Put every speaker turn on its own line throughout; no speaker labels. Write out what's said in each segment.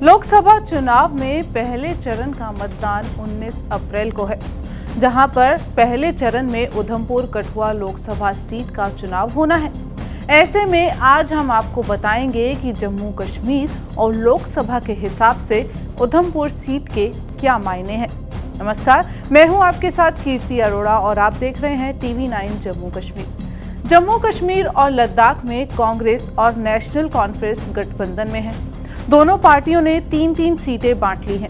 लोकसभा चुनाव में पहले चरण का मतदान 19 अप्रैल को है, जहां पर पहले चरण में उधमपुर कठुआ लोकसभा सीट का चुनाव होना है। ऐसे में आज हम आपको बताएंगे कि जम्मू कश्मीर और लोकसभा के हिसाब से उधमपुर सीट के क्या मायने हैं। नमस्कार, मैं हूं आपके साथ कीर्ति अरोड़ा और आप देख रहे हैं TV9 जम्मू कश्मीर। जम्मू कश्मीर और लद्दाख में कांग्रेस और नेशनल कॉन्फ्रेंस गठबंधन में है। दोनों पार्टियों ने 3-3 सीटें बांट ली हैं।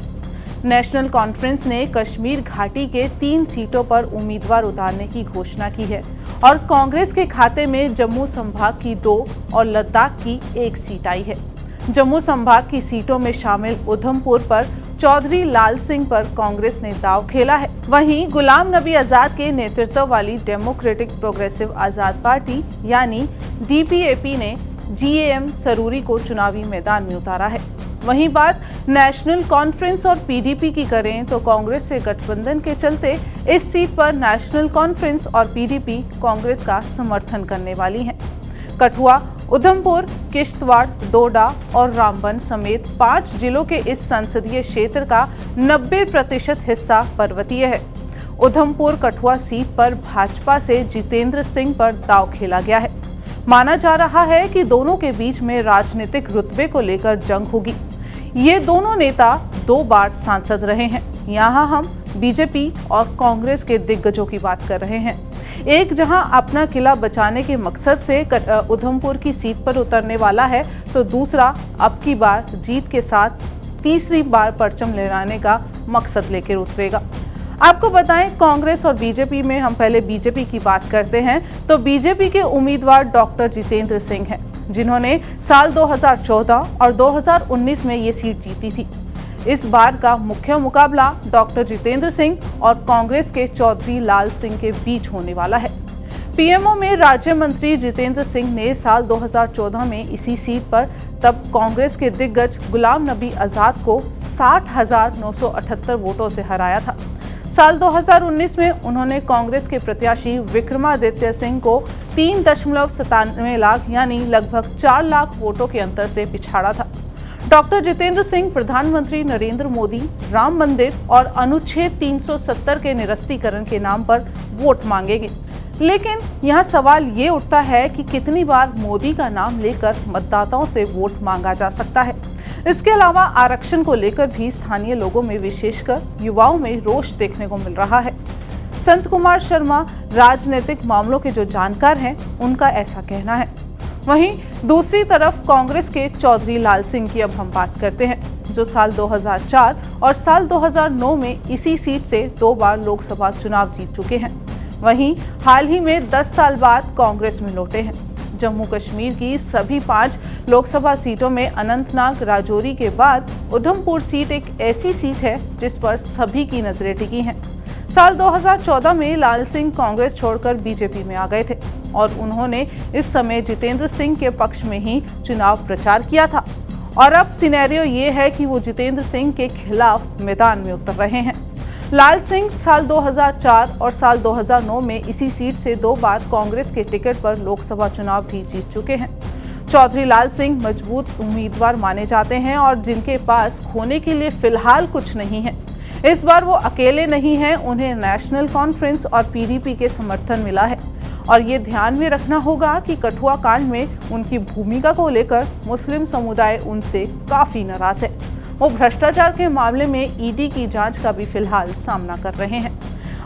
नेशनल कॉन्फ्रेंस ने कश्मीर घाटी के 3 सीटों पर उम्मीदवार उतारने की घोषणा की है और कांग्रेस के खाते में जम्मू संभाग की 2 और लद्दाख की 1 सीट आई है। जम्मू संभाग की सीटों में शामिल उधमपुर पर चौधरी लाल सिंह पर कांग्रेस ने दांव खेला है। वहीं गुलाम नबी आजाद के नेतृत्व वाली डेमोक्रेटिक प्रोग्रेसिव आजाद पार्टी यानी DPAP ने GAM सरूरी को चुनावी मैदान में उतारा है। वहीं बात नेशनल कॉन्फ्रेंस और PDP की करें तो कांग्रेस से गठबंधन के चलते इस सीट पर नेशनल कॉन्फ्रेंस और PDP कांग्रेस का समर्थन करने वाली हैं। कठुआ, उधमपुर, किश्तवाड़, डोडा और रामबन समेत 5 जिलों के इस संसदीय क्षेत्र का 90% हिस्सा पर्वतीय है। उधमपुर कठुआ सीट पर भाजपा से जितेंद्र सिंह पर दांव खेला गया है। माना जा रहा है कि दोनों के बीच में राजनीतिक रुतबे को लेकर जंग होगी। ये दोनों नेता 2 बार सांसद रहे हैं। यहाँ हम BJP और कांग्रेस के दिग्गजों की बात कर रहे हैं। एक जहां अपना किला बचाने के मकसद से उधमपुर की सीट पर उतरने वाला है, तो दूसरा अब की बार जीत के साथ तीसरी बार परचम लहराने का मकसद लेकर उतरेगा। आपको बताएं, कांग्रेस और BJP में हम पहले BJP की बात करते हैं तो BJP के उम्मीदवार डॉक्टर जितेंद्र सिंह हैं, जिन्होंने साल 2014 और 2019 में ये सीट जीती थी। इस बार का मुख्य मुकाबला डॉक्टर जितेंद्र सिंह और कांग्रेस के चौधरी लाल सिंह के बीच होने वाला है। PMO में राज्य मंत्री जितेंद्र सिंह ने साल 2014 में इसी सीट पर तब कांग्रेस के दिग्गज गुलाम नबी आजाद को 60,978 वोटों से हराया था। साल 2019 में उन्होंने कांग्रेस के प्रत्याशी विक्रमादित्य सिंह को 3.97 लाख यानी लगभग 4 लाख वोटों के अंतर से पिछाड़ा था। डॉक्टर जितेंद्र सिंह प्रधानमंत्री नरेंद्र मोदी, राम मंदिर और अनुच्छेद 370 के निरस्तीकरण के नाम पर वोट मांगेंगे। लेकिन यहाँ सवाल ये उठता है कि कितनी बार मोदी का नाम लेकर मतदाताओं से वोट मांगा जा सकता है। इसके अलावा आरक्षण को लेकर भी स्थानीय लोगों में, विशेषकर युवाओं में रोष देखने को मिल रहा है। संत कुमार शर्मा राजनीतिक मामलों के जो जानकार हैं, उनका ऐसा कहना है। वहीं दूसरी तरफ कांग्रेस के चौधरी लाल सिंह की अब हम बात करते हैं, जो साल 2004 और साल 2009 में इसी सीट से 2 बार लोकसभा चुनाव जीत चुके हैं। वहीं हाल ही में 10 साल बाद कांग्रेस में लौटे हैं। जम्मू कश्मीर की सभी 5 लोकसभा सीटों में अनंतनाग, राजौरी के बाद उधमपुर सीट एक ऐसी सीट है जिस पर सभी की नजरें टिकी हैं। साल 2014 में लाल सिंह कांग्रेस छोड़कर BJP में आ गए थे और उन्होंने इस समय जितेंद्र सिंह के पक्ष में ही चुनाव प्रचार किया था और अब सिनेरियो ये है कि वो जितेंद्र सिंह के खिलाफ मैदान में उतर रहे हैं। लाल सिंह साल 2004 और साल 2009 में इसी सीट से 2 बार कांग्रेस के टिकट पर लोकसभा चुनाव भी जीत चुके हैं। चौधरी लाल सिंह मजबूत उम्मीदवार माने जाते हैं और जिनके पास खोने के लिए फिलहाल कुछ नहीं है। इस बार वो अकेले नहीं हैं, उन्हें नेशनल कॉन्फ्रेंस और PDP के समर्थन मिला है और ये ध्यान में रखना होगा कि कठुआ कांड में उनकी भूमिका को लेकर मुस्लिम समुदाय उनसे काफी नाराज है। वो भ्रष्टाचार के मामले में ED की जांच का भी फिलहाल सामना कर रहे हैं।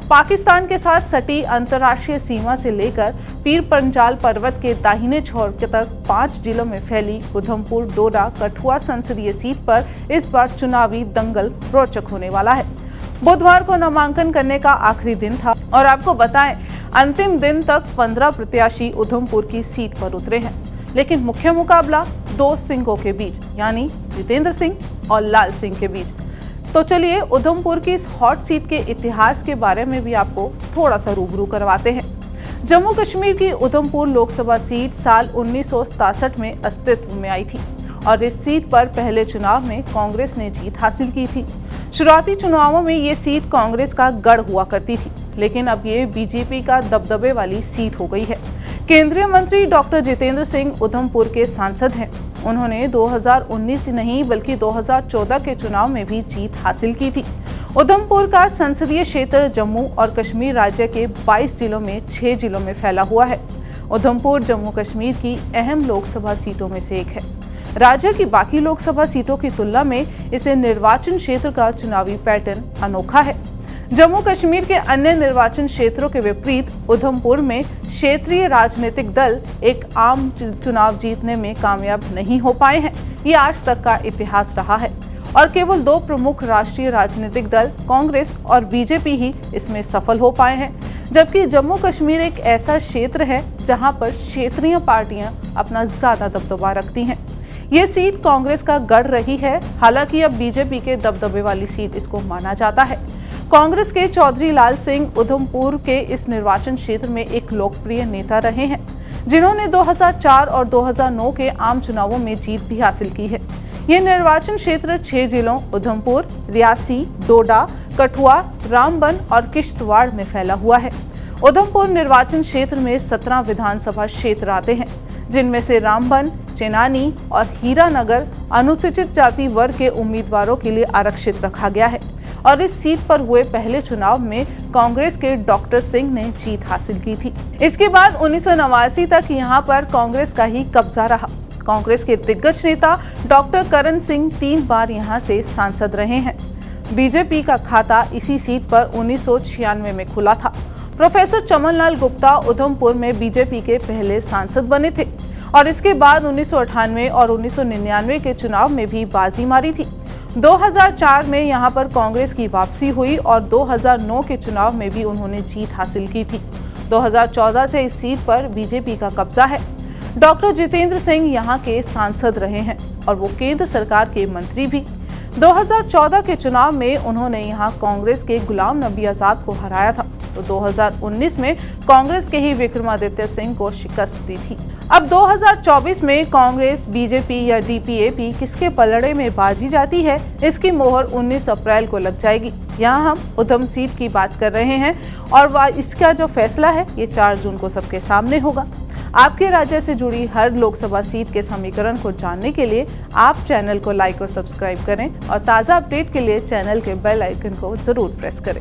पाकिस्तान के साथ सटी अंतर्राष्ट्रीय सीमा से लेकर पीर पंजाल पर्वत के दाहिने छोर तक 5 जिलों में फैली उधमपुर, डोडा, कठुआ संसदीय सीट पर इस बार चुनावी दंगल रोचक होने वाला है। बुधवार को नामांकन करने का आखिरी दिन था और आपको बताएं, अंतिम दिन तक 15 प्रत्याशी उधमपुर की सीट पर उतरे हैं। लेकिन मुख्य मुकाबला 2 सिंहों के बीच यानी जितेंद्र सिंह और लाल सिंह के बीच। तो चलिए उधमपुर की इस हॉट सीट के इतिहास के बारे में भी आपको थोड़ा सा रूबरू करवाते हैं। जम्मू कश्मीर की उधमपुर लोकसभा सीट साल 1967 में अस्तित्व में आई थी और इस सीट पर पहले चुनाव में कांग्रेस ने जीत हासिल की थी। शुरुआती चुनावों में ये सीट कांग्रेस का गढ़ हुआ करती थी, लेकिन अब ये BJP का दबदबे वाली सीट हो गई है। केंद्रीय मंत्री डॉक्टर जितेंद्र सिंह उधमपुर के सांसद हैं। उन्होंने 2019 ही नहीं बल्कि 2014 के चुनाव में भी जीत हासिल की थी। उधमपुर का संसदीय क्षेत्र जम्मू और कश्मीर राज्य के 22 जिलों में 6 जिलों में फैला हुआ है। उधमपुर जम्मू कश्मीर की अहम लोकसभा सीटों में से एक है। राज्य की बाकी लोकसभा सीटों की तुलना में इसे निर्वाचन क्षेत्र का चुनावी पैटर्न अनोखा है। जम्मू कश्मीर के अन्य निर्वाचन क्षेत्रों के विपरीत उधमपुर में क्षेत्रीय राजनीतिक दल एक आम चुनाव जीतने में कामयाब नहीं हो पाए हैं। ये आज तक का इतिहास रहा है और केवल 2 प्रमुख राष्ट्रीय राजनीतिक दल कांग्रेस और बीजेपी ही इसमें सफल हो पाए हैं। जबकि जम्मू कश्मीर एक ऐसा क्षेत्र है जहां पर क्षेत्रीय पार्टियां अपना ज्यादा दबदबा रखती हैं। ये सीट कांग्रेस का गढ़ रही है, हालांकि अब बीजेपी के दबदबे वाली सीट इसको माना जाता है। कांग्रेस के चौधरी लाल सिंह उधमपुर के इस निर्वाचन क्षेत्र में एक लोकप्रिय नेता रहे हैं, जिन्होंने 2004 और 2009 के आम चुनावों में जीत भी हासिल की है। ये निर्वाचन क्षेत्र 6 जिलों उधमपुर, रियासी, डोडा, कठुआ, रामबन और किश्तवाड़ में फैला हुआ है। उधमपुर निर्वाचन क्षेत्र में 17 विधानसभा क्षेत्र आते हैं, जिनमें से रामबन, चेनानी और हीरानगर अनुसूचित जाति वर्ग के उम्मीदवारों के लिए आरक्षित रखा गया है और इस सीट पर हुए पहले चुनाव में कांग्रेस के डॉक्टर सिंह ने जीत हासिल की थी। इसके बाद 1989 तक यहाँ पर कांग्रेस का ही कब्जा रहा। कांग्रेस के दिग्गज नेता डॉक्टर करण सिंह 3 बार यहाँ से सांसद रहे हैं। बीजेपी का खाता इसी सीट पर 1996 में खुला था। प्रोफेसर चमनलाल गुप्ता उधमपुर में बीजेपी के पहले सांसद बने थे और इसके बाद 1998 और 1999 के चुनाव में भी बाजी मारी थी। 2004 में यहां पर कांग्रेस की वापसी हुई और 2009 के चुनाव में भी उन्होंने जीत हासिल की थी। 2014 से इस सीट पर बीजेपी का कब्जा है। डॉक्टर जितेंद्र सिंह यहां के सांसद रहे हैं और वो केंद्र सरकार के मंत्री भी। 2014 के चुनाव में उन्होंने यहां कांग्रेस के गुलाम नबी आजाद को हराया था, तो 2019 में कांग्रेस के ही विक्रमादित्य सिंह को शिकस्त दी थी। अब 2024 में कांग्रेस, बीजेपी या डीपीएपी किसके पलड़े में बाजी जाती है, इसकी मोहर 19 अप्रैल को लग जाएगी। यहाँ हम उधम सीट की बात कर रहे हैं और इसका जो फैसला है ये 4 जून को सबके सामने होगा। आपके राज्य से जुड़ी हर लोकसभा सीट के समीकरण को जानने के लिए आप चैनल को लाइक और सब्सक्राइब करें और ताज़ा अपडेट के लिए चैनल के बेल आइकन को जरूर प्रेस करें।